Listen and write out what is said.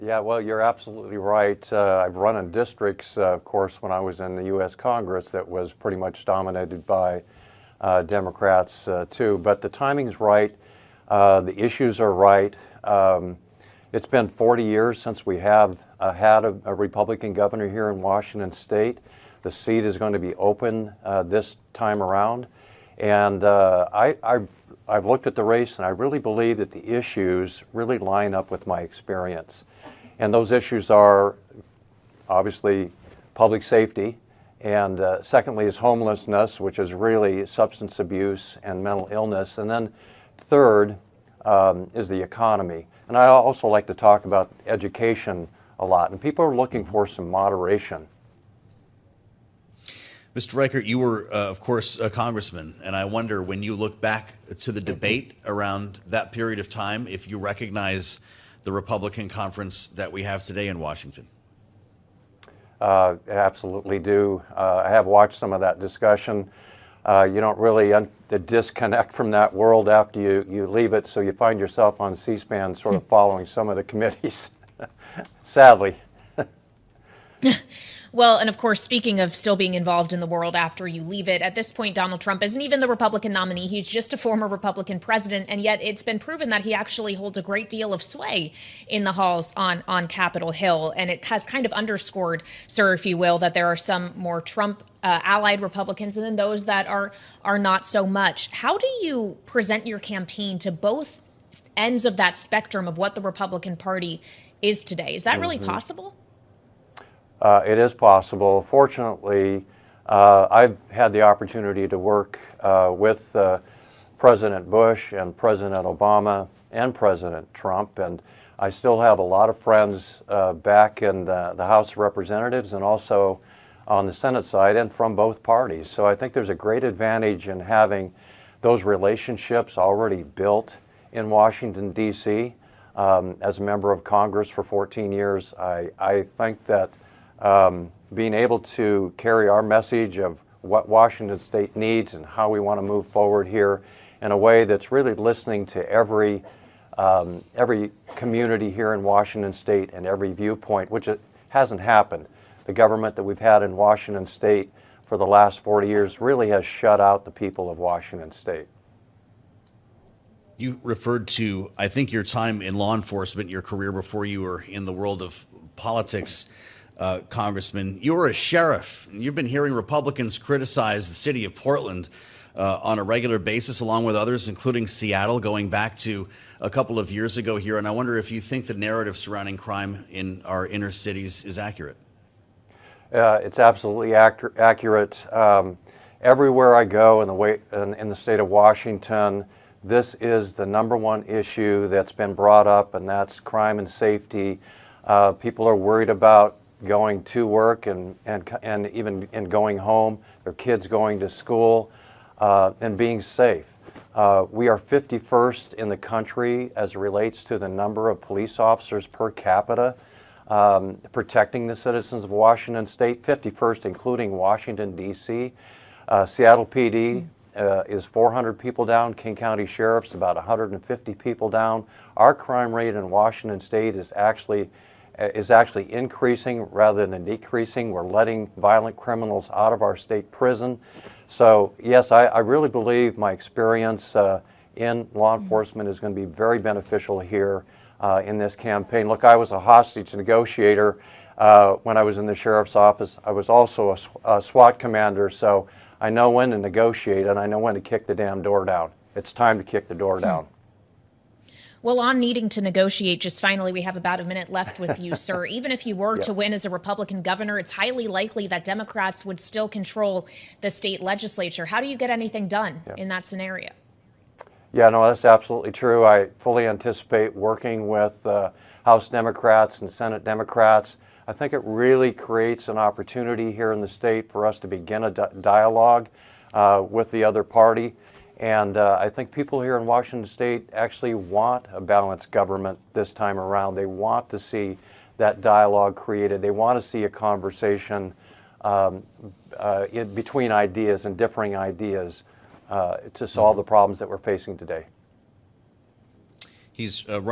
Yeah, well, you're absolutely right. I've run in districts, of course, when I was in the U.S. Congress that was pretty much dominated by Democrats too. But the timing's right. The issues are right. It's been 40 years since we have had a Republican governor here in Washington State. The seat is going to be open this time around. And I've looked at the race, and I really believe that the issues really line up with my experience. And those issues are obviously public safety, and secondly is homelessness, which is really substance abuse and mental illness. And then third is the economy. And I also like to talk about education a lot. And people are looking for some moderation. Mr. Reichert, you were, of course, a congressman, and I wonder, when you look back to the debate around that period of time, if you recognize the Republican conference that we have today in Washington. I absolutely do. I have watched some of that discussion. You don't really disconnect from that world after you leave it, so you find yourself on C-SPAN sort of following some of the committees, sadly. Well, and of course, speaking of still being involved in the world after you leave it, at this point, Donald Trump isn't even the Republican nominee. He's just a former Republican president. And yet it's been proven that he actually holds a great deal of sway in the halls on Capitol Hill. And it has kind of underscored, sir, if you will, that there are some more Trump allied Republicans and then those that are not so much. How do you present your campaign to both ends of that spectrum of what the Republican Party is today? Is that really possible? It is possible. Fortunately, I've had the opportunity to work with President Bush and President Obama and President Trump, and I still have a lot of friends back in the House of Representatives and also on the Senate side and from both parties. So I think there's a great advantage in having those relationships already built in Washington, D.C. As a member of Congress for 14 years, I think that being able to carry our message of what Washington State needs and how we want to move forward here in a way that's really listening to every community here in Washington State and every viewpoint, which it hasn't happened. The government that we've had in Washington State for the last 40 years really has shut out the people of Washington State. You referred to, I think, your time in law enforcement, your career before you were in the world of politics. Congressman, you're a sheriff. You've been hearing Republicans criticize the city of Portland on a regular basis, along with others, including Seattle, going back to a couple of years ago here. And I wonder if you think the narrative surrounding crime in our inner cities is accurate. It's absolutely accurate. Everywhere I go in the state of Washington, this is the #1 issue that's been brought up, and that's crime and safety. People are worried about going to work and even going home, their kids going to school, and being safe. We are 51st in the country as it relates to the number of police officers per capita protecting the citizens of Washington State, 51st including Washington, D.C. Seattle PD is 400 people down. King County Sheriff's about 150 people down. Our crime rate in Washington State is actually increasing rather than decreasing. We're letting violent criminals out of our state prison. So yes, I really believe my experience in law enforcement is going to be very beneficial here in this campaign. Look, I was a hostage negotiator when I was in the sheriff's office. I was also a SWAT commander, so I know when to negotiate and I know when to kick the damn door down. It's time to kick the door down. Well, on needing to negotiate, just finally, we have about a minute left with you, sir. Even if you were to win as a Republican governor, it's highly likely that Democrats would still control the state legislature. How do you get anything done in that scenario? Yeah, no, that's absolutely true. I fully anticipate working with House Democrats and Senate Democrats. I think it really creates an opportunity here in the state for us to begin a dialogue with the other party. And I think people here in Washington State actually want a balanced government this time around. They want to see that dialogue created. They want to see a conversation between ideas and differing ideas to solve the problems that we're facing today. He's running.